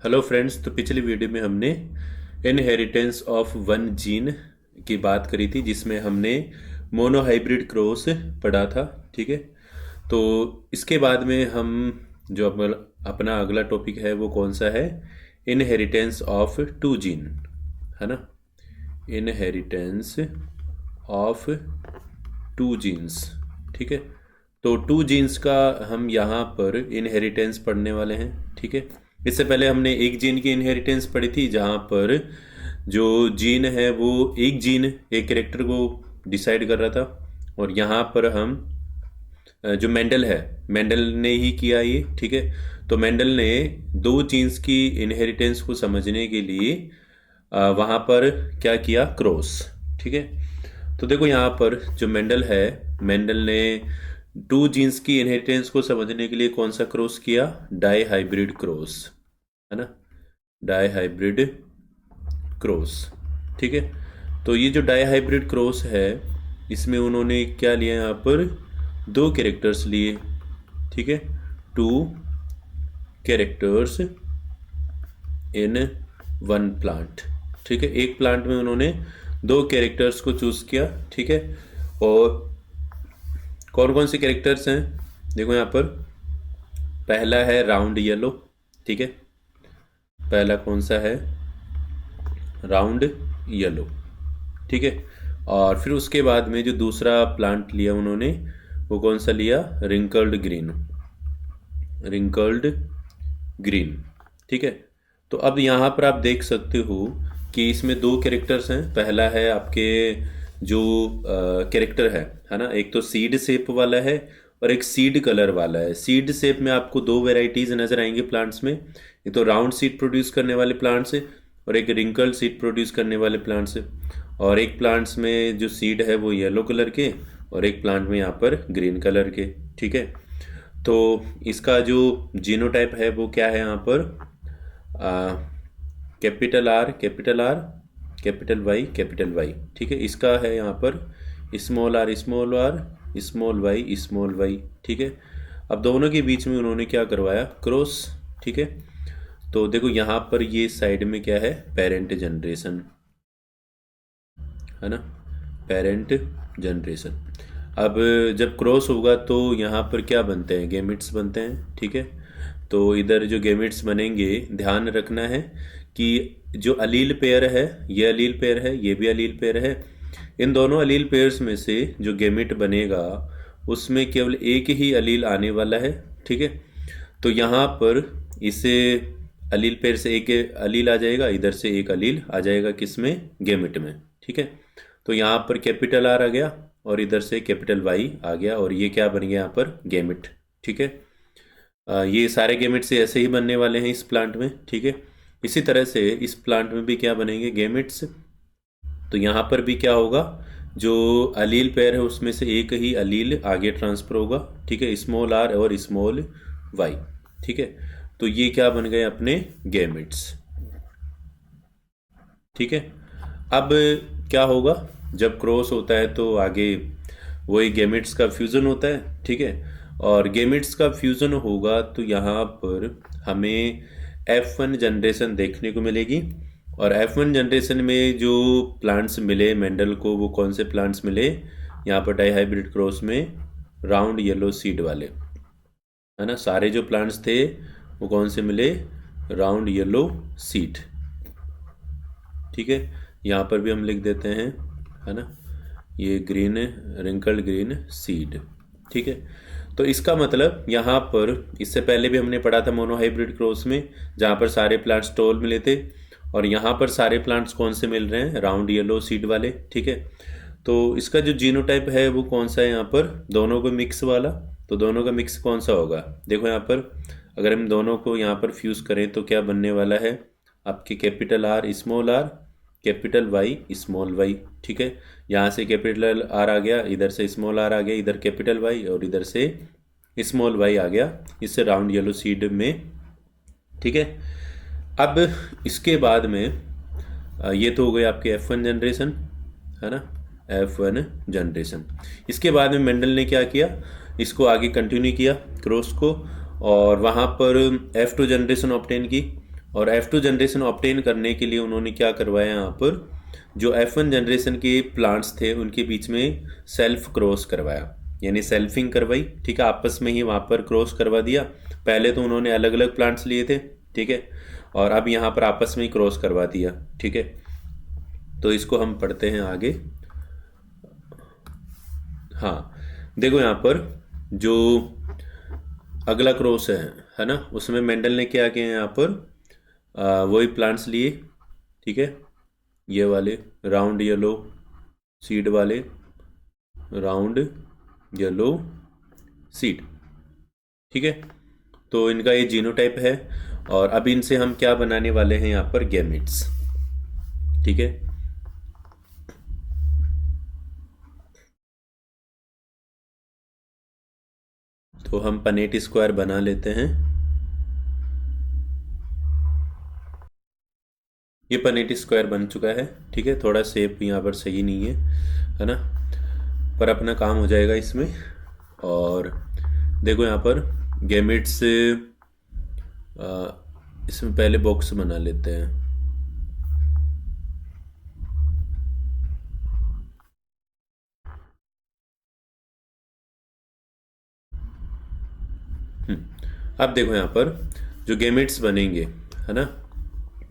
Hello friends. तो पिछली video में हमने इनहेरिटेंस ऑफ वन जीन की बात करी थी, जिसमें हमने मोनोहाइब्रिड क्रॉस पढ़ा था। ठीक है, तो इसके बाद में हम जो अपना अगला टॉपिक है वो कौन सा है? इनहेरिटेंस ऑफ टू जीन, है ना। Inheritance of two genes. ठीक है, तो टू जीन्स का हम यहाँ पर इनहेरिटेंस पढ़ने वाले हैं। ठीक है, इससे पहले हमने एक जीन की इनहेरिटेंस पढ़ी थी, जहाँ पर जो जीन है वो एक जीन एक कैरेक्टर को डिसाइड कर रहा था। और यहाँ पर हम जो मेंडल है, मेंडल ने ही किया ये। ठीक है, तो मेंडल ने दो जीन्स की इनहेरिटेंस को समझने के लिए वहाँ पर क्या किया? क्रॉस। ठीक है, तो देखो यहाँ पर जो मेंडल है, मेंडल ने टू जीन्स की इनहेरिटेंस को समझने के लिए कौन सा क्रॉस किया? डाई हाइब्रिड क्रॉस, है ना। Dihybrid cross. ठीक है, तो ये जो डाई हाइब्रिड क्रॉस है, इसमें उन्होंने क्या लिया? यहाँ पर दो कैरेक्टर्स लिए। ठीक है, two characters in one plant. ठीक है, एक प्लांट में उन्होंने दो कैरेक्टर्स को चूज किया। ठीक है, और कौन कौन से कैरेक्टर्स हैं? देखो यहाँ पर पहला है राउंड येलो। ठीक है, पहला कौन सा है? Round yellow. ठीक है, और फिर उसके बाद में जो दूसरा प्लांट लिया उन्होंने, वो कौन सा लिया? Wrinkled green. Wrinkled green. ठीक है, तो अब यहाँ पर आप देख सकते हो कि इसमें दो कैरेक्टर्स हैं। पहला है आपके जो कैरेक्टर है ना, एक तो सीड शेप वाला है और एक सीड कलर वाला है। सीड शेप में आपको दो वेराइटीज़ नज़र आएंगे प्लांट्स में। एक तो राउंड सीड प्रोड्यूस करने वाले प्लांट्स है और एक रिंकल्ड सीड प्रोड्यूस करने वाले प्लांट्स है। और एक प्लांट्स में जो सीड है वो येलो कलर के, और एक प्लांट में यहाँ पर ग्रीन कलर के। ठीक है, तो इसका जो जीनोटाइप है वो क्या है? यहाँ पर capital R, capital R, capital Y, capital Y. ठीक है, इसका है यहाँ पर small R, small R, small Y, small Y. ठीक है, अब दोनों के बीच में उन्होंने क्या करवाया? क्रॉस। ठीक है, तो देखो यहाँ पर ये साइड में क्या है? पेरेंट जनरेशन, है ना, पेरेंट जनरेशन। अब जब क्रॉस होगा तो यहाँ पर क्या बनते हैं? गेमिट्स बनते हैं। ठीक है, तो इधर जो गेमिट्स बनेंगे, ध्यान रखना है कि जो अलील पेयर है, ये अलील पेयर है, ये भी अलील पेयर है। इन दोनों अलील पेयर्स में से जो गेमिट बनेगा उसमें केवल एक ही अलील आने वाला है। ठीक है, तो यहाँ पर इसे अलील पेयर से एक अलील आ जाएगा, इधर से एक अलील आ जाएगा, किसमें? गेमिट में। ठीक है, तो यहाँ पर कैपिटल आर आ गया और इधर से कैपिटल वाई आ गया, और ये क्या बन गया? यहाँ पर गेमिट। ठीक है, ये सारे गेमिट से ऐसे ही बनने वाले हैं इस प्लांट में। ठीक है, इसी तरह से इस प्लांट में भी क्या बनेंगे? गेमिट्स। तो यहाँ पर भी क्या होगा? जो अलील पेयर है उसमें से एक ही अलील आगे ट्रांसफर होगा। ठीक है, स्मॉल आर और स्मॉल वाई। ठीक है, तो ये क्या बन गए? अपने गेमिट्स। ठीक है, अब क्या होगा? जब क्रॉस होता है तो आगे वही गेमिट्स का फ्यूज़न होता है। ठीक है, और गेमिट्स का फ्यूज़न होगा तो यहाँ पर हमें F1 जनरेशन देखने को मिलेगी। और F1 जनरेशन में जो प्लांट्स मिले मेंडल को, वो कौन से प्लांट्स मिले? यहाँ पर डाई हाइब्रिड क्रॉस में राउंड येलो सीड वाले, है ना। सारे जो प्लांट्स थे वो कौन से मिले? Round yellow seed. ठीक है, यहाँ पर भी हम लिख देते हैं, है ना, ये ग्रीन, रिंकल्ड ग्रीन सीड। ठीक है, तो इसका मतलब यहाँ पर इससे पहले भी हमने पढ़ा था मोनोहाइब्रिड क्रॉस में, जहाँ पर सारे प्लांट्स टॉल मिले थे, और यहाँ पर सारे प्लांट्स कौन से मिल रहे हैं? राउंड येलो सीड वाले। ठीक है, तो इसका जो जीनोटाइप है वो कौन सा है? यहाँ पर दोनों को मिक्स वाला। तो दोनों का मिक्स कौन सा होगा? देखो यहाँ पर अगर हम दोनों को यहाँ पर फ्यूज़ करें तो क्या बनने वाला है? आपके capital R, small R, capital Y, small Y. ठीक है, यहाँ से कैपिटल आर आ गया, इधर से स्मॉल आर आ गया, इधर कैपिटल वाई और इधर से स्मॉल वाई आ गया, इससे राउंड येलो सीड में। ठीक है, अब इसके बाद में ये तो हो गए आपके F1 जनरेशन, है ना, F1 जनरेशन। इसके बाद में मेंडल ने क्या किया? इसको आगे कंटिन्यू किया क्रॉस को, और वहाँ पर F2 जनरेशन ऑब्टेन की। और F2 जनरेशन ऑब्टेन करने के लिए उन्होंने क्या करवाया यहाँ पर, जो F1 जनरेशन के प्लांट्स थे उनके बीच में सेल्फ क्रॉस करवाया, यानी सेल्फिंग करवाई, ठीक है, आपस में ही वहाँ पर क्रॉस करवा दिया। पहले तो उन्होंने अलग अलग प्लांट्स लिए थे, ठीक है, और अब यहाँ पर आपस में ही क्रॉस करवा दिया, ठीक है। तो इसको हम पढ़ते हैं आगे। हाँ, देखो यहाँ पर जो अगला क्रॉस है ना, उसमें मेंडल ने क्या किया यहाँ पर, वही प्लांट्स लिए, ठीक है, ये वाले राउंड येलो सीड वाले, राउंड येलो सीड, ठीक है। तो इनका ये जीनोटाइप है, और अब इनसे हम क्या बनाने वाले हैं यहाँ पर, गैमेट्स, ठीक है। तो हम पनेट स्क्वायर बना लेते हैं। ये पनेट स्क्वायर बन चुका है, ठीक है। थोड़ा शेप यहाँ पर सही नहीं है ना, पर अपना काम हो जाएगा इसमें। और देखो यहाँ पर गैमेट्स, इसमें पहले बॉक्स बना लेते हैं। अब देखो यहाँ पर जो गैमेट्स बनेंगे, है ना,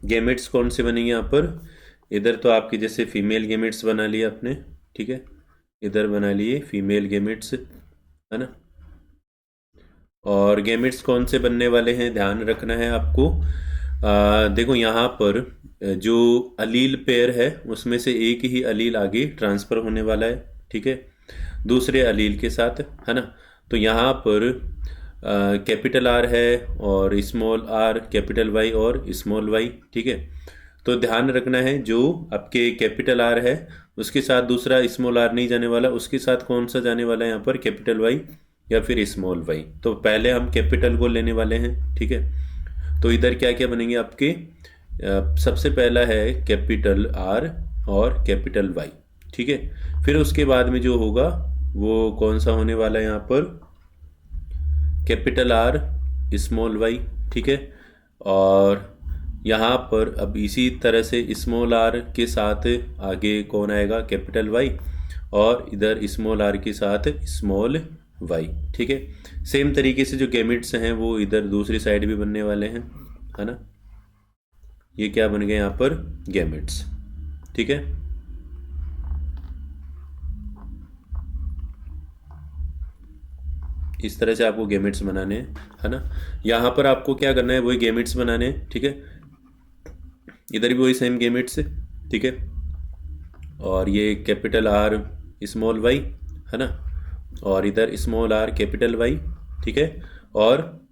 गैमेट्स कौन से बनेंगे यहाँ पर, इधर तो आपके जैसे फीमेल गैमेट्स बना लिए आपने, ठीक है, इधर बना लिए फीमेल गैमेट्स, है ना। और गैमेट्स कौन से बनने वाले हैं, ध्यान रखना है आपको। देखो यहाँ पर जो अलील पेयर है उसमें से एक ही अलील आगे ट्रांसफ़र होने वाला है, ठीक है, दूसरे अलील के साथ, है ना। तो यहाँ पर कैपिटल आर है और स्मॉल आर, कैपिटल वाई और स्मॉल वाई, ठीक है। तो ध्यान रखना है जो आपके कैपिटल आर है उसके साथ दूसरा स्मॉल आर नहीं जाने वाला, उसके साथ कौन सा जाने वाला है यहाँ पर, कैपिटल वाई या फिर स्मॉल वाई। तो पहले हम कैपिटल को लेने वाले हैं, ठीक है। तो इधर क्या क्या बनेंगे आपके, सबसे पहला है कैपिटल आर और कैपिटल वाई, ठीक है। फिर उसके बाद में जो होगा वो कौन सा होने वाला है यहाँ पर, कैपिटल आर स्मॉल वाई, ठीक है। और यहाँ पर अब इसी तरह से स्मॉल आर के साथ आगे कौन आएगा, कैपिटल वाई, और इधर स्मॉल आर के साथ स्मॉल वाई, ठीक है। सेम तरीके से जो गैमेट्स हैं वो इधर दूसरी साइड भी बनने वाले हैं, है ना। ये क्या बन गए यहाँ पर, गैमेट्स, ठीक है। इस तरह से आपको गैमेट्स बनाने हैं, है ना। यहाँ पर आपको क्या करना है, वही गैमेट्स बनाने हैं, ठीक है। इधर भी वही सेम गैमेट्स है, ठीक है। और ये कैपिटल आर स्मॉल वाई, है ना, और इधर स्मॉल आर कैपिटल वाई, ठीक है। और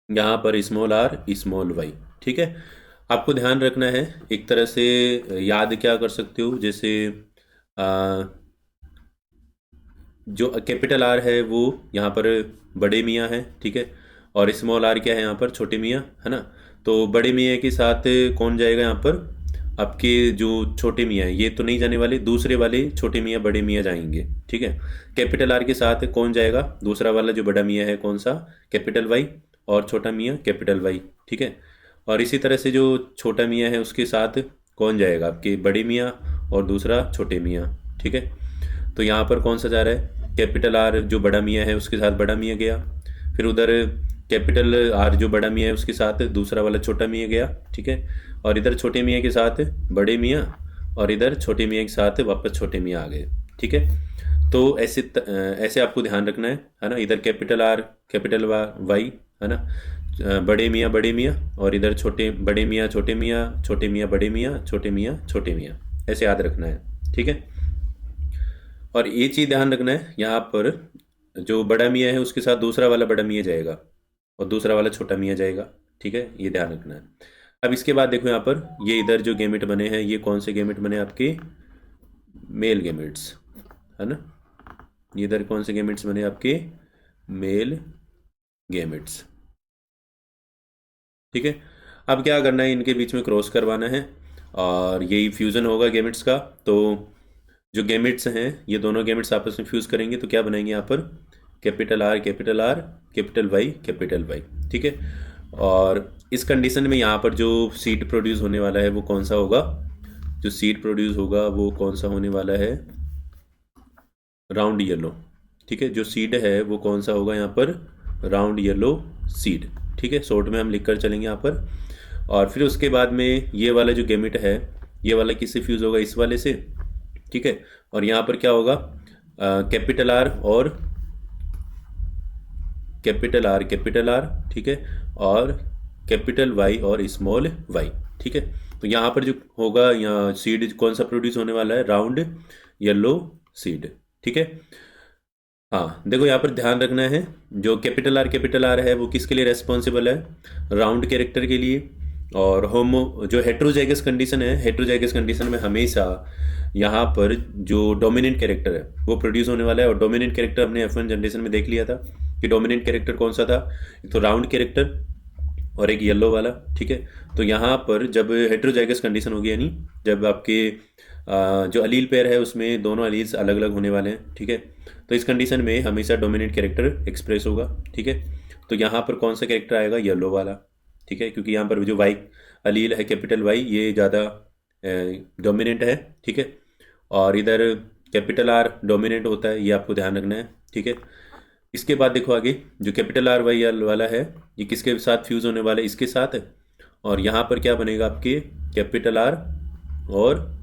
यहाँ पर स्मॉल आर स्मॉल वाई, ठीक है। आपको ध्यान रखना है, एक तरह से याद क्या कर सकते हो, जैसे जो कैपिटल आर है वो यहाँ पर बड़े मियाँ है, ठीक है, और स्मॉल आर क्या है यहाँ पर, छोटे मियाँ, है ना। तो बड़े मियाँ के साथ कौन जाएगा यहाँ पर, आपके जो छोटे मियाँ हैं ये तो नहीं जाने वाले, दूसरे वाले छोटे मियाँ बड़े मियाँ जाएंगे, ठीक है। कैपिटल आर के साथ कौन जाएगा, दूसरा वाला जो बड़ा मियाँ है कौन सा, कैपिटल वाई, और छोटा मियाँ कैपिटल वाई, ठीक है। और इसी तरह से जो छोटा मियाँ है उसके साथ कौन जाएगा, आपके बड़े मियाँ और दूसरा छोटे मियाँ, ठीक है। तो यहाँ पर कौन सा जा रहा है, कैपिटल आर जो बड़ा मियाँ है उसके साथ बड़ा मियाँ गया, फिर उधर कैपिटल आर जो बड़ा मियाँ है उसके साथ दूसरा वाला छोटा मियाँ गया, ठीक है। और इधर छोटे मियाँ के साथ बड़े मियाँ, और इधर छोटे मियाँ के साथ वापस छोटे मियाँ आ गए, ठीक है। तो ऐसे आपको ध्यान रखना है ना। इधर कैपिटल आर कैपिटल वाई, है ना, बड़े मियाँ, और इधर छोटे बड़े मियाँ, छोटे मियाँ बड़े मियाँ, छोटे मियाँ, ऐसे याद रखना है, ठीक है। और ये चीज़ ध्यान रखना है, यहाँ पर जो बड़ा मियाँ है उसके साथ दूसरा वाला बड़ा मियाँ जाएगा और दूसरा वाला छोटा मियाँ जाएगा, ठीक है, ये ध्यान रखना है। अब इसके बाद देखो यहाँ पर ये इधर जो गेमेट बने हैं ये कौन से गेमेट बने, आपके मेल गेमेट्स, है ना। ये इधर कौन से गेमेट्स बने, आपके मेल गेमेट्स, ठीक है। अब क्या करना है, इनके बीच में क्रॉस करवाना है और यही फ्यूज़न होगा गेमेट्स का। तो जो गेमेट्स हैं ये दोनों गेमेट्स आपस में फ्यूज़ करेंगे तो क्या बनाएंगे यहाँ पर, कैपिटल आर कैपिटल वाई, ठीक है। और इस कंडीशन में यहाँ पर जो सीड प्रोड्यूस होने वाला है वो कौन सा होगा, जो सीड प्रोड्यूस होगा वो कौन सा होने वाला है, राउंड येलो। ठीक है, जो सीड है वो कौन सा होगा यहाँ पर, राउंड येलो सीड। ठीक है, शॉर्ट में हम लिख कर चलेंगे यहाँ पर। और फिर उसके बाद में ये वाला जो गेमिट है, ये वाला किससे फ्यूज़ होगा, इस वाले से। ठीक है, और यहाँ पर क्या होगा, कैपिटल आर और कैपिटल आर। ठीक है, और कैपिटल वाई और स्मॉल वाई। ठीक है, तो यहाँ पर जो होगा, यहाँ सीड कौन सा प्रोड्यूस होने वाला है, राउंड येलो सीड। ठीक है, हाँ देखो यहाँ पर ध्यान रखना है, जो कैपिटल आर है वो किसके लिए रेस्पॉन्सिबल है, राउंड कैरेक्टर के लिए। और होमो जो हेट्रोजाइगस कंडीशन है, हेट्रोजाइगस कंडीशन में हमेशा यहाँ पर जो डोमिनेंट कैरेक्टर है वो प्रोड्यूस होने वाला है। और डोमिनेंट कैरेक्टर हमने F1 जनरेशन में देख लिया था कि डोमिनेंट कैरेक्टर कौन सा था, एक तो राउंड कैरेक्टर और एक येलो वाला। ठीक है, तो यहाँ पर जब हेट्रोजाइगस कंडीशन होगी, यानी जब आपके जो अलील पेयर है उसमें दोनों अलील्स अलग अलग होने वाले हैं। ठीक है, तो इस कंडीशन में हमेशा डोमिनेंट कैरेक्टर एक्सप्रेस होगा। ठीक है, तो यहाँ पर कौन सा कैरेक्टर आएगा, येलो वाला। ठीक है, क्योंकि यहाँ पर जो वाई अलील है, कैपिटल वाई, ये ज़्यादा डोमिनेंट है। ठीक है, और इधर कैपिटल आर डोमिनेंट होता है, ये आपको ध्यान रखना है। ठीक है, इसके बाद देखो आगे, जो कैपिटल आर वाई वाला है ये किसके साथ फ्यूज़ होने वाला है, इसके साथ है। और यहाँ पर क्या बनेगा आपके, कैपिटल आर और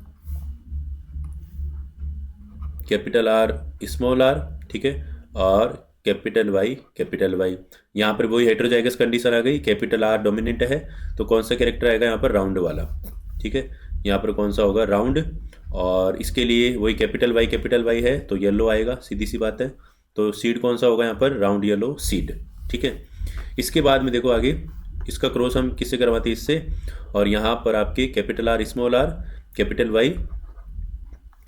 कैपिटल आर स्मॉल आर। ठीक है, और कैपिटल वाई। यहाँ पर वही हेट्रोजाइगस कंडीशन आ गई, कैपिटल आर डोमिनेंट है तो कौन सा कैरेक्टर आएगा यहाँ पर, राउंड वाला। ठीक है, यहाँ पर कौन सा होगा, राउंड। और इसके लिए वही कैपिटल वाई है तो येलो आएगा, सीधी सी बात है। तो सीड कौन सा होगा यहाँ पर, राउंड येलो सीड। ठीक है, इसके बाद में देखो आगे, इसका क्रॉस हम किससे करवाते हैं, इससे। और यहाँ पर आपके capital R small R, capital Y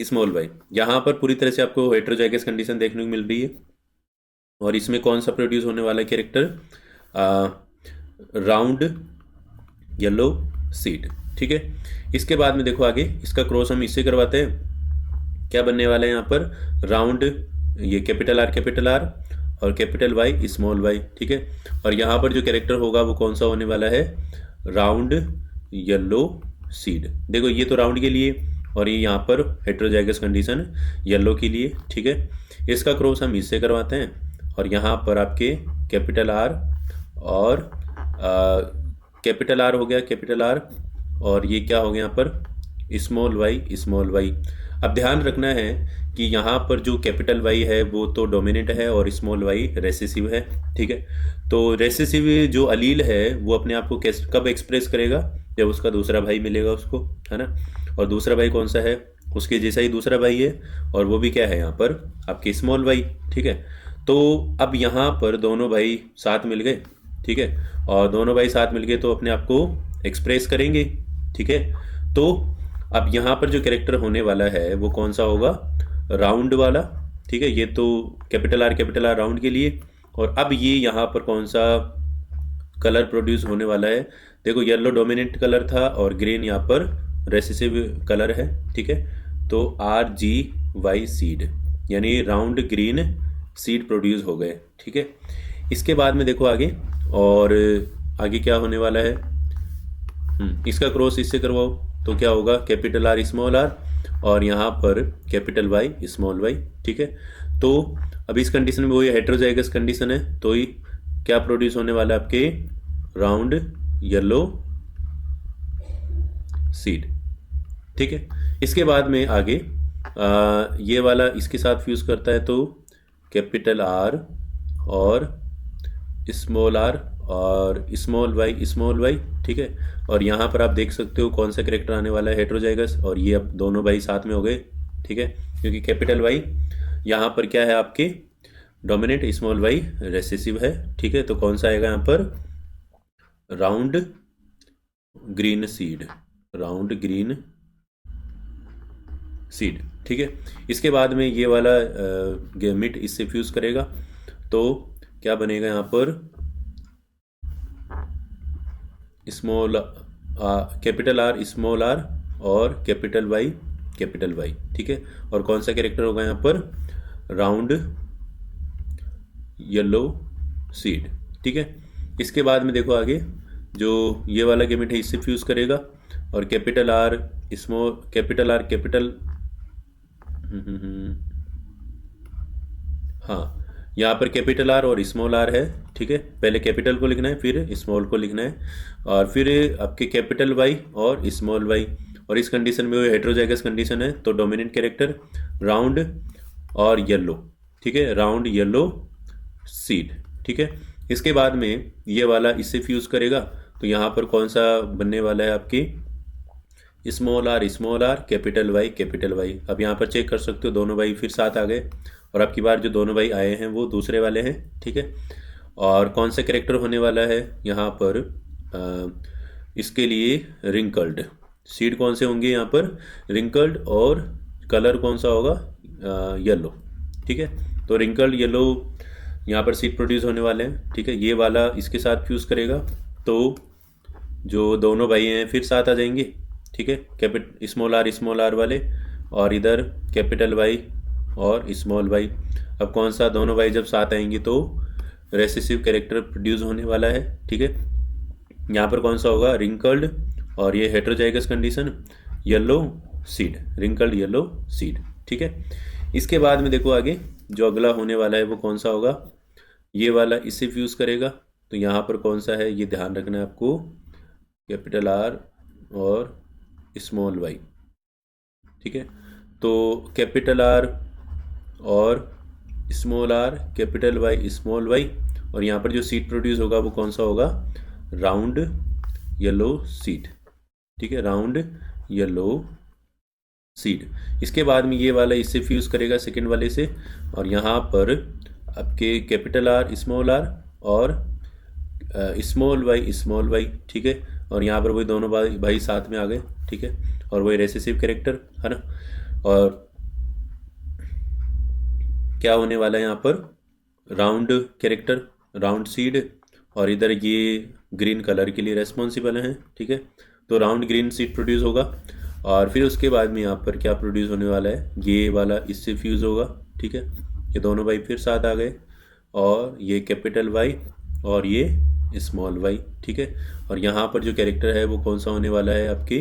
small Y, यहाँ पर पूरी तरह से आपको हेट्रोजाइगस कंडीशन देखने को मिल रही है। और इसमें कौन सा प्रोड्यूस होने वाला है कैरेक्टर, राउंड येलो सीड। ठीक है, इसके बाद में देखो आगे, इसका क्रॉस हम इससे करवाते हैं, क्या बनने वाला है यहाँ पर, राउंड ये कैपिटल आर और कैपिटल वाई स्मॉल वाई। ठीक है, और यहाँ पर जो कैरेक्टर होगा वो कौन सा होने वाला है, राउंड येलो सीड। देखो ये तो राउंड के लिए और ये यहाँ पर हेट्रोजाइगस कंडीशन येलो के लिए। ठीक है, इसका क्रॉस हम इससे करवाते हैं और यहाँ पर आपके कैपिटल आर और कैपिटल आर हो गया, कैपिटल आर, और ये क्या हो गया यहाँ पर, स्मॉल वाई। अब ध्यान रखना है कि यहाँ पर जो कैपिटल वाई है वो तो डोमिनेंट है और स्मॉल वाई रेसेसिव है। ठीक है, तो रेसेसिव जो अलील है वो अपने आप को कब एक्सप्रेस करेगा, जब उसका दूसरा भाई मिलेगा उसको, है ना। और दूसरा भाई कौन सा है, उसके जैसा ही दूसरा भाई है और वो भी क्या है यहाँ पर आपके स्मॉल वाई। ठीक है, तो अब यहाँ पर दोनों भाई साथ मिल गए। ठीक है, और दोनों भाई साथ मिल गए तो अपने आप को एक्सप्रेस करेंगे। ठीक है, तो अब यहाँ पर जो कैरेक्टर होने वाला है वो कौन सा होगा, राउंड वाला। ठीक है, ये तो कैपिटल आर राउंड के लिए। और अब ये यहाँ पर कौन सा कलर प्रोड्यूस होने वाला है, देखो येलो डोमिनेंट कलर था और ग्रीन यहाँ पर रेसेसिव कलर है। ठीक है, तो RGY सीड, यानी राउंड ग्रीन सीड प्रोड्यूस हो गए। ठीक है, इसके बाद में देखो आगे, और आगे क्या होने वाला है, इसका क्रॉस इससे करवाओ तो क्या होगा, कैपिटल आर स्मॉल आर और यहाँ पर कैपिटल वाई स्मॉल वाई। ठीक है, तो अब इस कंडीशन में वही हेट्रोजाइगस कंडीशन है तो ही क्या प्रोड्यूस होने वाला है आपके, राउंड येलो सीड। ठीक है, इसके बाद में आगे ये वाला इसके साथ फ्यूज करता है तो कैपिटल आर और स्मॉल आर और स्मॉल वाई। ठीक है, और यहाँ पर आप देख सकते हो कौन सा कैरेक्टर आने वाला है, हेट्रोजाइगस, और ये अब दोनों भाई साथ में हो गए। ठीक है, क्योंकि कैपिटल वाई यहाँ पर क्या है आपके डोमिनेंट, स्मॉल वाई रेसेसिव है। ठीक है, तो कौन सा आएगा यहाँ पर, राउंड ग्रीन सीड। ठीक है, इसके बाद में ये वाला गैमिट इससे फ्यूज करेगा तो क्या बनेगा यहाँ पर, कैपिटल आर स्मॉल आर और कैपिटल वाई। ठीक है, और कौन सा कैरेक्टर होगा यहाँ पर, राउंड येलो सीड। ठीक है, इसके बाद में देखो आगे, जो ये वाला गेमिट है इससे फ्यूज़ करेगा, और capital R small capital R capital हाँ, यहाँ पर कैपिटल आर और स्मॉल आर है, ठीक है। पहले कैपिटल को लिखना है, फिर स्मॉल को लिखना है, और फिर आपके कैपिटल वाई और स्मॉल वाई। और इस कंडीशन में वो हेट्रोजाइगस कंडीशन है, तो डोमिनेंट कैरेक्टर राउंड और येलो, ठीक है, राउंड येलो सीड, ठीक है। इसके बाद में ये वाला इससे फ्यूज़ करेगा, तो यहाँ पर कौन सा बनने वाला है आपकी स्मॉल आर कैपिटल वाई। अब यहाँ पर चेक कर सकते हो दोनों वाई फिर साथ आ गए, और आपकी बार जो दोनों वाई आए हैं वो दूसरे वाले हैं, ठीक है। और कौन सा कैरेक्टर होने वाला है यहाँ पर इसके लिए रिंकल्ड सीड कौन से होंगे यहाँ पर रिंकल्ड, और कलर कौन सा होगा येलो, ठीक है। तो रिंकल्ड येलो यहाँ पर सीड प्रोड्यूस होने वाले हैं, ठीक है। ये वाला इसके साथ फ्यूज़ करेगा, तो जो दोनों भाई हैं फिर साथ आ जाएंगे, ठीक है, स्मॉल आर वाले, और इधर कैपिटल वाई और स्मॉल वाई। अब कौन सा दोनों वाई जब साथ आएंगे तो रेसेसिव कैरेक्टर प्रोड्यूस होने वाला है, ठीक है। यहाँ पर कौन सा होगा रिंकल्ड, और ये heterozygous condition yellow seed, wrinkled yellow seed, ठीक है। इसके बाद में देखो आगे जो अगला होने वाला है वो कौन सा होगा, ये वाला इससे फ्यूज़ करेगा, तो यहाँ पर कौन सा है ये ध्यान रखना है आपको, कैपिटल आर और स्मॉल वाई, ठीक है। तो कैपिटल आर और small R capital Y small Y, और यहाँ पर जो सीड प्रोड्यूस होगा वो कौन सा होगा राउंड येलो सीड, ठीक है, राउंड येलो सीड। इसके बाद में ये वाला इससे फ्यूज़ करेगा सेकेंड वाले से, और यहाँ पर आपके कैपिटल आर और स्मॉल वाई, ठीक है। और यहाँ पर वही दोनों भाई साथ में आ गए, ठीक है, और वही रेसेसिव कैरेक्टर है ना। और क्या होने वाला है यहाँ पर राउंड कैरेक्टर राउंड सीड, और इधर ये ग्रीन कलर के लिए रेस्पॉन्सिबल हैं, ठीक है। तो राउंड ग्रीन सीड प्रोड्यूस होगा, और फिर उसके बाद में यहाँ पर क्या प्रोड्यूस होने वाला है ये वाला इससे फ्यूज़ होगा, ठीक है। ये दोनों भाई फिर साथ आ गए, और ये कैपिटल वाई और ये स्मॉल वाई, ठीक है। और यहाँ पर जो कैरेक्टर है वो कौन सा होने वाला है आपकी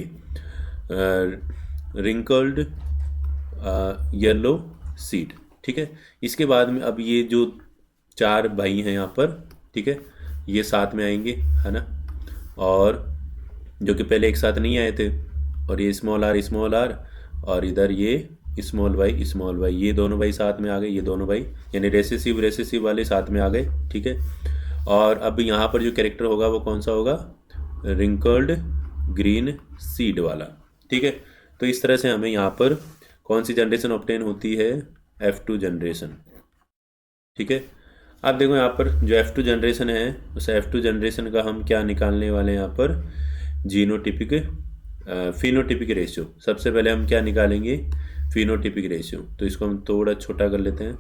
रिंकल्ड येलो सीड, ठीक है। इसके बाद में अब ये जो चार भाई हैं यहाँ पर, ठीक है, ये साथ में आएंगे है ना, और जो कि पहले एक साथ नहीं आए थे, और ये स्मॉल आर और इधर ये स्मॉल वाई, ये दोनों भाई साथ में आ गए, ये दोनों भाई यानी रेसेसिव वाले साथ में आ गए, ठीक है। और अब यहाँ पर जो कैरेक्टर होगा वो कौन सा होगा रिंकल्ड ग्रीन सीड वाला, ठीक है। तो इस तरह से हमें यहाँ पर कौन सी जनरेशन ऑब्टेन होती है F2 जनरेशन, ठीक है। आप देखो यहाँ पर जो F2 जनरेशन है उस F2 जनरेशन का हम क्या निकालने वाले हैं यहाँ पर जीनोटिपिक फिनोटिपिक रेशियो। सबसे पहले हम क्या निकालेंगे फिनोटिपिक रेशियो, तो इसको हम थोड़ा छोटा कर लेते हैं।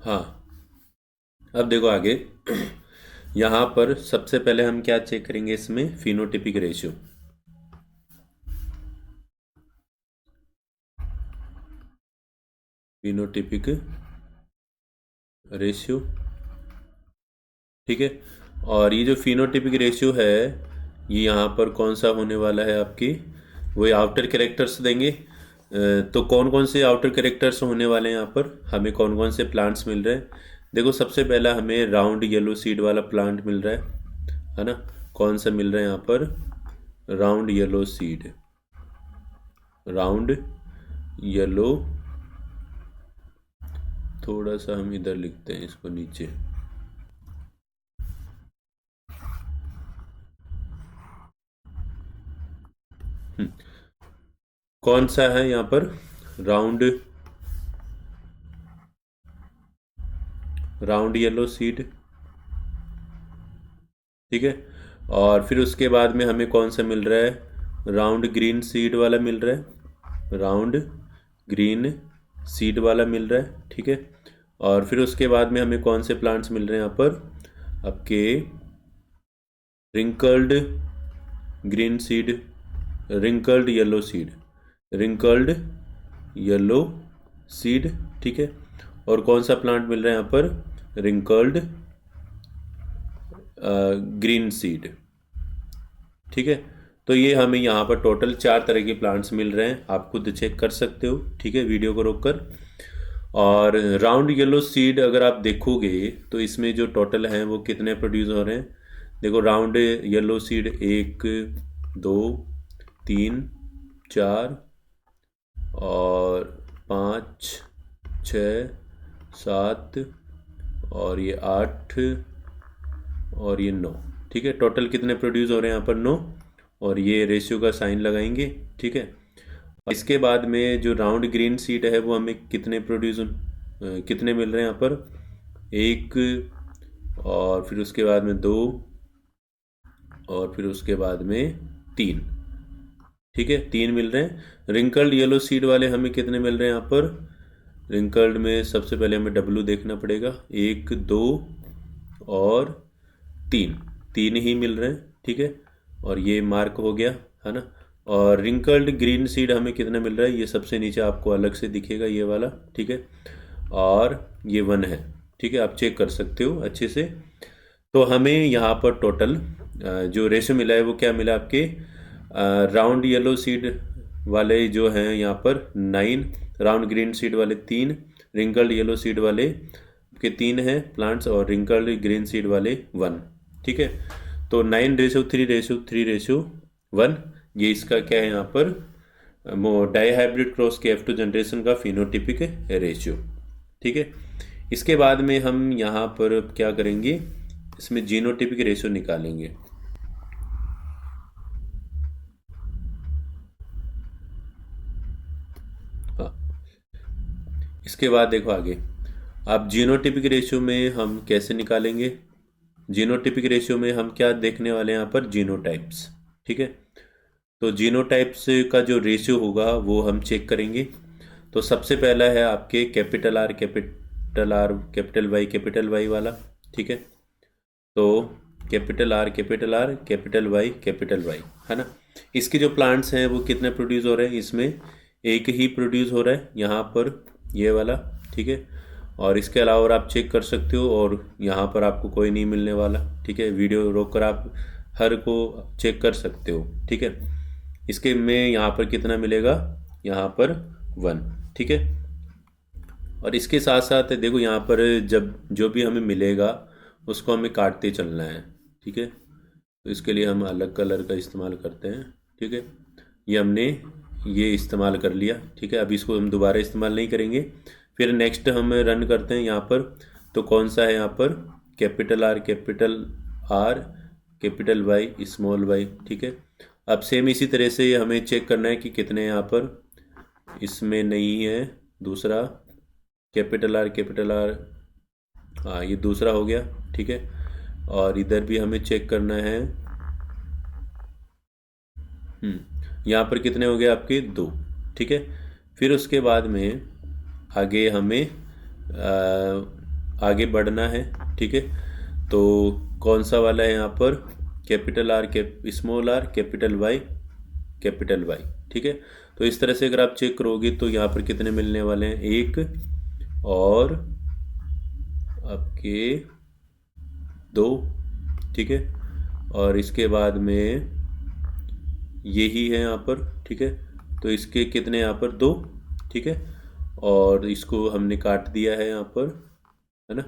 हाँ, अब देखो आगे यहाँ पर सबसे पहले हम क्या चेक करेंगे इसमें फिनोटिपिक रेशियो। फिनोटिपिक रेशियो, ठीक है। और ये जो फिनोटिपिक रेशियो है ये यहाँ पर कौन सा होने वाला है आपकी वही आउटर कैरेक्टर्स देंगे। तो कौन कौन से आउटर कैरेक्टर्स होने वाले हैं यहाँ पर, हमें कौन कौन से प्लांट्स मिल रहे हैं। देखो सबसे पहला हमें राउंड येलो सीड वाला प्लांट मिल रहा है ना। कौन सा मिल रहा है यहाँ पर round yellow seed, round yellow, थोड़ा सा हम इधर लिखते हैं इसको नीचे, कौन सा है यहाँ पर राउंड येलो सीड, ठीक है। और फिर उसके बाद में हमें कौन सा मिल रहा है राउंड ग्रीन सीड वाला मिल रहा है, राउंड ग्रीन सीड वाला मिल रहा है, ठीक है। और फिर उसके बाद में हमें कौन से प्लांट्स मिल रहे हैं यहाँ पर आपके wrinkled green seed, wrinkled yellow seed, wrinkled yellow seed, ठीक है। और कौन सा प्लांट मिल रहा है यहाँ पर, रिंकल्ड ग्रीन सीड, ठीक है। तो ये हमें यहाँ पर टोटल 4 तरह के प्लांट्स मिल रहे हैं, आप खुद चेक कर सकते हो, ठीक है, वीडियो को रोककर। और राउंड येलो सीड अगर आप देखोगे तो इसमें जो टोटल हैं वो कितने प्रोड्यूस हो रहे हैं, देखो राउंड येलो सीड 1 2 3 4 और 5 6 7 और ये 8 और ये 9, ठीक है। टोटल कितने प्रोड्यूस हो रहे हैं यहाँ पर, 9। और ये रेशियो का साइन लगाएंगे, ठीक है। इसके बाद में जो राउंड ग्रीन सीड है वो हमें कितने कितने मिल रहे हैं यहाँ पर, 1 और फिर उसके बाद में 2 और फिर उसके बाद में 3, ठीक है, 3 मिल रहे हैं। रिंकल्ड येलो सीड वाले हमें कितने मिल रहे हैं यहाँ पर, रिंकल्ड में सबसे पहले हमें डब्लू देखना पड़ेगा, 1 2 और 3 ही मिल रहे हैं, ठीक है। और ये मार्क हो गया, है ना। और रिंकल्ड ग्रीन सीड हमें कितना मिल रहा है, ये सबसे नीचे आपको अलग से दिखेगा ये वाला, ठीक है। और ये 1 है, ठीक है, आप चेक कर सकते हो अच्छे से। तो हमें यहाँ पर टोटल जो रेशियो मिला है वो क्या मिला आपके, राउंड येलो सीड वाले जो हैं यहाँ पर 9, राउंड ग्रीन सीड वाले 3, रिंकल्ड येलो सीड वाले के 3 हैं प्लांट्स और रिंकल्ड ग्रीन सीड वाले 1, ठीक है। तो 9:3:3:1 ये इसका क्या है यहाँ पर, डाईहाइब्रिड क्रॉस के F2 जनरेशन का फिनोटिपिक रेशियो, ठीक है। इसके बाद में हम यहाँ पर क्या करेंगे, इसमें जीनोटिपिक रेशियो निकालेंगे। हाँ, इसके बाद देखो आगे, अब जीनोटिपिक रेशियो में हम कैसे निकालेंगे, जीनोटिपिक रेशियो में हम क्या देखने वाले हैं यहाँ पर, जीनोटाइप्स, ठीक है। तो जीनोटाइप्स का जो रेशियो होगा वो हम चेक करेंगे। तो सबसे पहला है आपके कैपिटल आर कैपिटल वाई वाला, ठीक है। तो कैपिटल आर कैपिटल वाई, है ना। इसके जो प्लांट्स हैं वो कितने प्रोड्यूस हो रहे हैं, इसमें एक ही प्रोड्यूस हो रहा है यहाँ पर, ये वाला, ठीक है। और इसके अलावा और आप चेक कर सकते हो, और यहाँ पर आपको कोई नहीं मिलने वाला, ठीक है। वीडियो रोक कर आप हर को चेक कर सकते हो, ठीक है। इसके में यहाँ पर कितना मिलेगा, यहाँ पर 1, ठीक है। और इसके साथ साथ देखो यहाँ पर जब जो भी हमें मिलेगा उसको हमें काटते चलना है, ठीक है। तो इसके लिए हम अलग कलर का इस्तेमाल करते हैं, ठीक है। ये हमने ये इस्तेमाल कर लिया, ठीक है। अब इसको हम दोबारा इस्तेमाल नहीं करेंगे। फिर नेक्स्ट हम रन करते हैं यहाँ पर, तो कौन सा है यहाँ पर, capital R capital Y small Y, ठीक है। अब सेम इसी तरह से हमें चेक करना है कि कितने यहाँ पर, इसमें नहीं है दूसरा, कैपिटल आर, हाँ ये दूसरा हो गया, ठीक है। और इधर भी हमें चेक करना है, यहाँ पर कितने हो गए आपके, 2, ठीक है। फिर उसके बाद में आगे हमें आगे बढ़ना है, ठीक है। तो कौन सा वाला है यहाँ पर, capital R small R capital Y, ठीक है। तो इस तरह से अगर आप चेक करोगे तो यहाँ पर कितने मिलने वाले हैं, 1 और आपके 2, ठीक है। और इसके बाद में यही है यहाँ पर, ठीक है। तो इसके कितने यहाँ पर, 2, ठीक है। और इसको हमने काट दिया है यहाँ पर, है ना।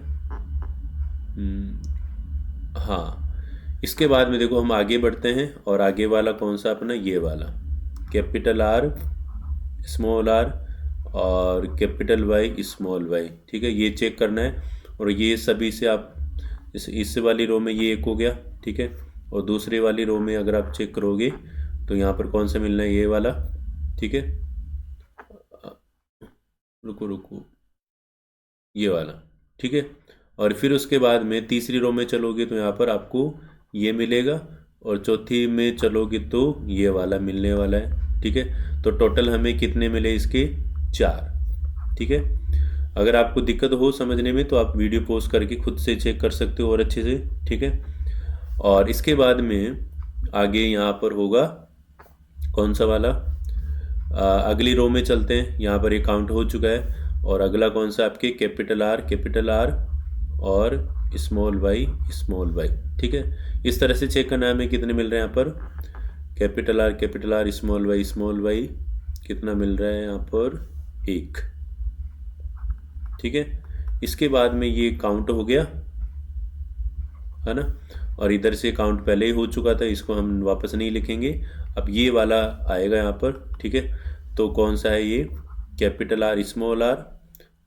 हाँ, इसके बाद में देखो हम आगे बढ़ते हैं, और आगे वाला कौन सा अपना, ये वाला कैपिटल आर स्मॉल आर और कैपिटल वाई स्मॉल वाई, ठीक है। ये चेक करना है। और ये सभी से आप इस वाली रो में ये 1 हो गया, ठीक है। और दूसरी वाली रो में अगर आप चेक करोगे तो यहाँ पर कौन सा मिलना है, ये वाला, ठीक है। रुको ये वाला, ठीक है। और फिर उसके बाद में तीसरी रो में चलोगे तो यहाँ पर आपको ये मिलेगा, और चौथी में चलोगे तो ये वाला मिलने वाला है, ठीक है। तो टोटल हमें कितने मिले इसके, 4, ठीक है। अगर आपको दिक्कत हो समझने में तो आप वीडियो पॉज करके खुद से चेक कर सकते हो और अच्छे से, ठीक है। और इसके बाद में आगे यहाँ पर होगा कौन सा वाला? अगली रो में चलते हैं, यहाँ पर ये काउंट हो चुका है। और अगला कौन सा आपके? कैपिटल आर और स्मॉल वाई। ठीक है, इस तरह से चेक करना है हमें कितने मिल रहे हैं यहाँ पर। कैपिटल आर स्मॉल वाई कितना मिल रहा है यहाँ पर? 1। ठीक है, इसके बाद में ये काउंट हो गया है ना, और इधर से काउंट पहले ही हो चुका था, इसको हम वापस नहीं लिखेंगे। अब ये वाला आएगा यहाँ पर। ठीक है, तो कौन सा है ये? कैपिटल आर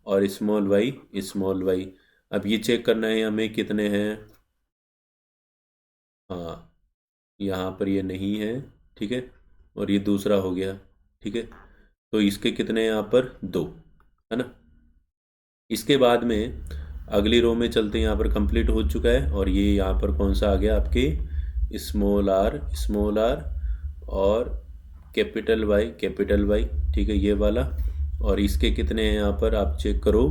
और स्मॉल वाई। अब ये चेक करना है हमें कितने हैं। हाँ, यहाँ पर ये नहीं है। ठीक है, और ये दूसरा हो गया। ठीक है, तो इसके कितने हैं यहाँ पर? 2, है ना। इसके बाद में अगली रो में चलते हैं, यहाँ पर कंप्लीट हो चुका है। और ये यहाँ पर कौन सा आ गया आपके? स्मॉल आर और कैपिटल वाई। ठीक है, ये वाला। और इसके कितने हैं यहाँ पर? आप चेक करो,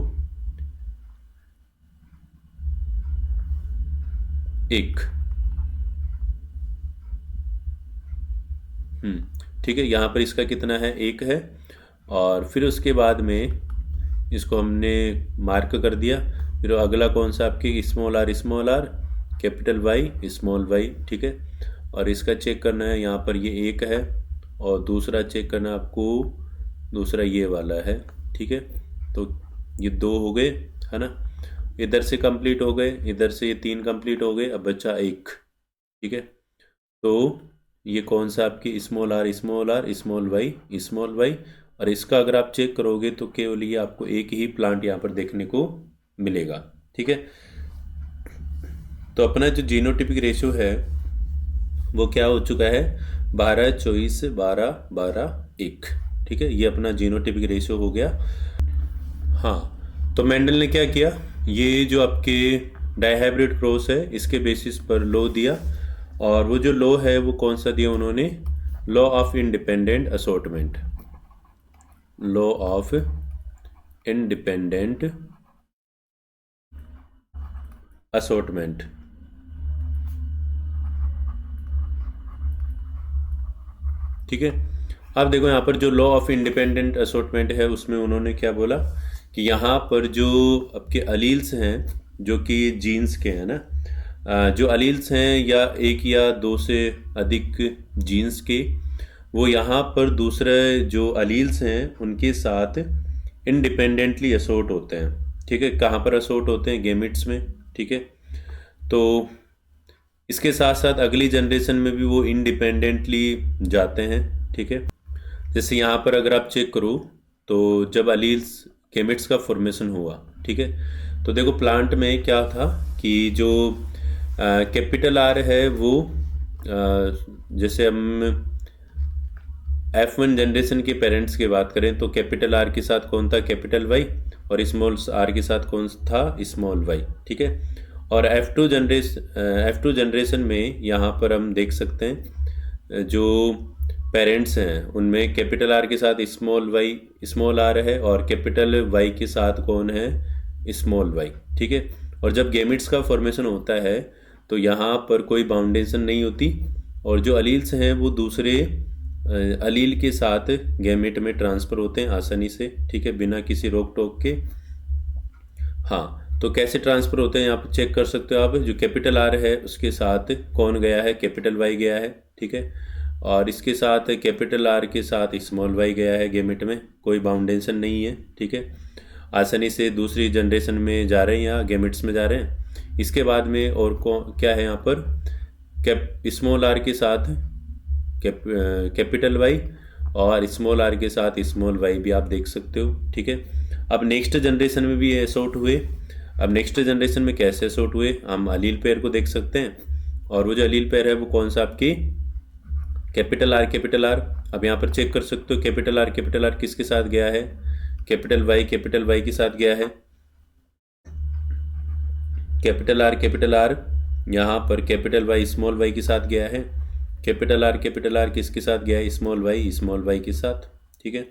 1। ठीक है, यहाँ पर इसका कितना है? 1 है। और फिर उसके बाद में इसको हमने मार्क कर दिया। फिर अगला कौन सा आपके? Small R capital Y small Y. ठीक है, और इसका चेक करना है, यहाँ पर ये 1 है। और दूसरा चेक करना आपको, दूसरा ये वाला है। ठीक है, तो ये 2 हो गए, है ना। इधर से कंप्लीट हो गए, इधर से ये 3 कंप्लीट हो गए, अब बचा 1। ठीक है, तो ये कौन सा आपकी? Small R small Y. और इसका अगर आप चेक करोगे तो केवल ये आपको एक ही प्लांट यहाँ पर देखने को मिलेगा। ठीक है, तो अपना जो जीनोटिपिक रेशियो है वो क्या हो चुका है? 12 24 12 12 1। ठीक है, ये अपना जीनोटिपिक रेशियो हो गया। हाँ, तो मेंडल ने क्या किया, ये जो आपके डाइहाइब्रिड क्रॉस है इसके बेसिस पर लॉ दिया। और वो जो लॉ है वो कौन सा दिया उन्होंने? Law of independent assortment. Law of independent assortment. ठीक है, अब देखो यहाँ पर जो लॉ ऑफ इंडिपेंडेंट असॉर्टमेंट है उसमें उन्होंने क्या बोला कि यहाँ पर जो आपके अलील्स हैं जो कि जीन्स के हैं ना, जो अलील्स हैं या एक या दो से अधिक जीन्स के, वो यहाँ पर दूसरे जो अलील्स हैं उनके साथ इंडिपेंडेंटली असोर्ट होते हैं। ठीक है, कहाँ पर असोर्ट होते हैं? गैमेट्स में। ठीक है, तो इसके साथ साथ अगली जनरेशन में भी वो इंडिपेंडेंटली जाते हैं। ठीक है, जैसे यहाँ पर अगर आप चेक करो तो जब अलील्स गैमेट्स का फॉर्मेशन हुआ, ठीक है, तो देखो प्लांट में क्या था कि जो कैपिटल आर है वो जैसे हम F1 जनरेशन के पेरेंट्स की बात करें तो कैपिटल आर के साथ कौन था? Capital Y. और स्मॉल आर के साथ कौन था? Small Y. ठीक है, और F2 जनरेशन में यहाँ पर हम देख सकते हैं जो पेरेंट्स हैं उनमें कैपिटल आर के साथ स्मॉल आर है और कैपिटल वाई के साथ कौन है? Small Y. ठीक है, और जब गैमेट्स का फॉर्मेशन होता है तो यहाँ पर कोई बाउंडेशन नहीं होती और जो अलील्स हैं वो दूसरे अलील के साथ गैमेट में ट्रांसफ़र होते हैं आसानी से। ठीक है, बिना किसी रोक टोक के। हाँ, तो कैसे ट्रांसफ़र होते हैं यहाँ पर चेक कर सकते हो आप। जो कैपिटल आर है उसके साथ कौन गया है? कैपिटल वाई गया है। ठीक है, और इसके साथ कैपिटल आर के साथ स्मॉल वाई गया है गैमेट में, कोई बाउंडेशन नहीं है। ठीक है, आसानी से दूसरी जनरेशन में जा रहे हैं या गैमेट्स में जा रहे हैं। इसके बाद में और क्या है यहाँ पर? स्मॉल आर के साथ कैपिटल वाई और स्मॉल आर के साथ स्मॉल वाई भी आप देख सकते हो। ठीक है, अब नेक्स्ट जनरेशन में भी असॉर्ट हुए। अब नेक्स्ट जनरेशन में कैसे असॉर्ट हुए? हम अलील पेयर को देख सकते हैं और वो जो अलील पेयर है वो कौन सा आपकी? Capital R. अब यहाँ पर चेक कर सकते हो कैपिटल आर किसके साथ गया है? कैपिटल वाई के साथ गया है। कैपिटल आर यहाँ पर कैपिटल वाई स्मॉल वाई के साथ गया है। कैपिटल आर किसके साथ गया है? स्मॉल वाई के साथ। ठीक है,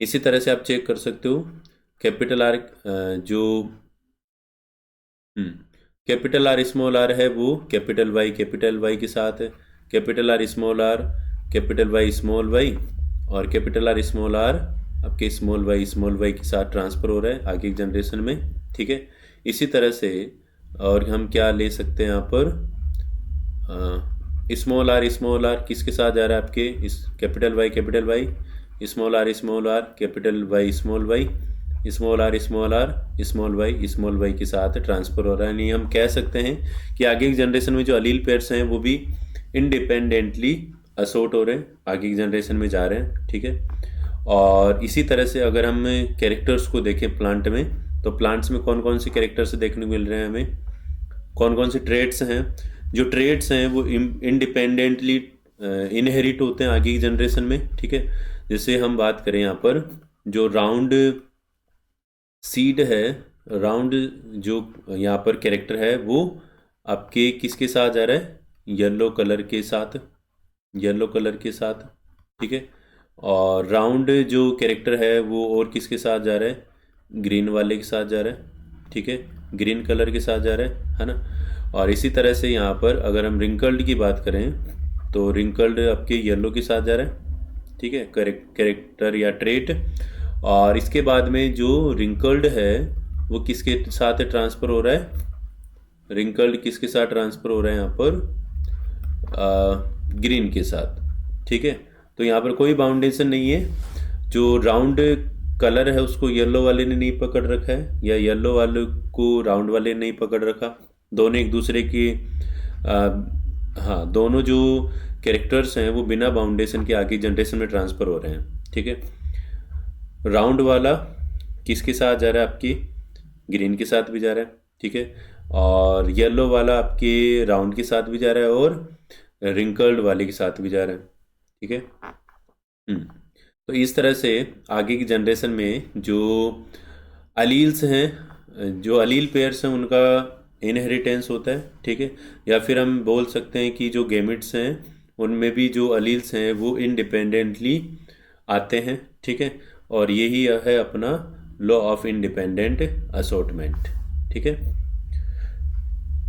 इसी तरह से आप चेक कर सकते हो कैपिटल आर जो कैपिटल आर स्मॉल आर है वो कैपिटल वाई के साथ है। Capital R small R capital Y small Y और कैपिटल आर स्मॉल आर आपके स्मॉल वाई के साथ ट्रांसफ़र हो रहा है आगे एक जनरेशन में, ठीक है। इसी तरह से और हम क्या ले सकते हैं यहाँ पर, स्मॉल आर किसके साथ जा रहा है आपके, इस capital Y small R capital Y small Y के साथ ट्रांसफ़र हो रहा है। यानी हम कह सकते हैं कि आगे एक जनरेशन में जो अलील पेयर्स हैं वो भी इंडिपेंडेंटली असोर्ट हो रहे हैं, आगे की जनरेशन में जा रहे हैं, ठीक है। और इसी तरह से अगर हम कैरेक्टर्स को देखें प्लांट में, तो प्लांट्स में कौन कौन से कैरेक्टर्स देखने को मिल रहे हैं हमें, कौन कौन से ट्रेड्स हैं। जो ट्रेड्स हैं वो इंडिपेंडेंटली इनहेरिट होते हैं आगे की जनरेशन में, ठीक है। जैसे हम बात करें यहाँ पर जो राउंड सीड है, राउंड जो यहाँ पर कैरेक्टर है वो आपके किसके साथ जा रहा है, येलो कलर के साथ, ठीक है। और राउंड जो कैरेक्टर है वो और किसके साथ जा रहा है, ग्रीन वाले के साथ जा रहा है, ठीक है, ग्रीन कलर के साथ जा रहा है ना। और इसी तरह से यहाँ पर अगर हम रिंकल्ड की बात करें तो रिंकल्ड आपके येलो के साथ जा रहा है, ठीक है, कैरेक्टर या ट्रेट। और इसके बाद में जो रिंकल्ड है वो किसके साथ ट्रांसफ़र हो रहा है, रिंकल्ड किसके साथ ट्रांसफ़र हो रहा है यहाँ पर, ग्रीन के साथ, ठीक है। तो यहाँ पर कोई बाउंडेशन नहीं है, जो राउंड कलर है उसको येलो वाले ने नहीं पकड़ रखा है या येलो वाले को राउंड वाले ने नहीं पकड़ रखा, दोनों एक दूसरे की हाँ, दोनों जो कैरेक्टर्स हैं वो बिना बाउंडेशन के आगे जनरेशन में ट्रांसफ़र हो रहे हैं, ठीक है। राउंड वाला किसके साथ जा रहा है, आपकी ग्रीन के साथ भी जा रहा है, ठीक है। और येलो वाला आपके राउंड के साथ भी जा रहा है और रिंकल्ड वाले के साथ भी जा रहा है, ठीक है। तो इस तरह से आगे की जनरेशन में जो अलील्स हैं, जो अलील पेयर्स हैं उनका इनहेरिटेंस होता है, ठीक है। या फिर हम बोल सकते हैं कि जो गैमेट्स हैं उनमें भी जो अलील्स हैं वो इंडिपेंडेंटली आते हैं, ठीक है। और यही है अपना लॉ ऑफ इंडिपेंडेंट असॉर्टमेंट, ठीक है।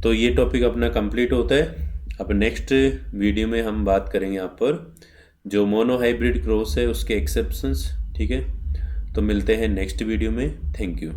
तो ये टॉपिक अपना कंप्लीट होता है। अब नेक्स्ट वीडियो में हम बात करेंगे यहाँ पर जो मोनोहाइब्रिड क्रॉस है उसके एक्सेप्शंस, ठीक है। तो मिलते हैं नेक्स्ट वीडियो में, थैंक यू।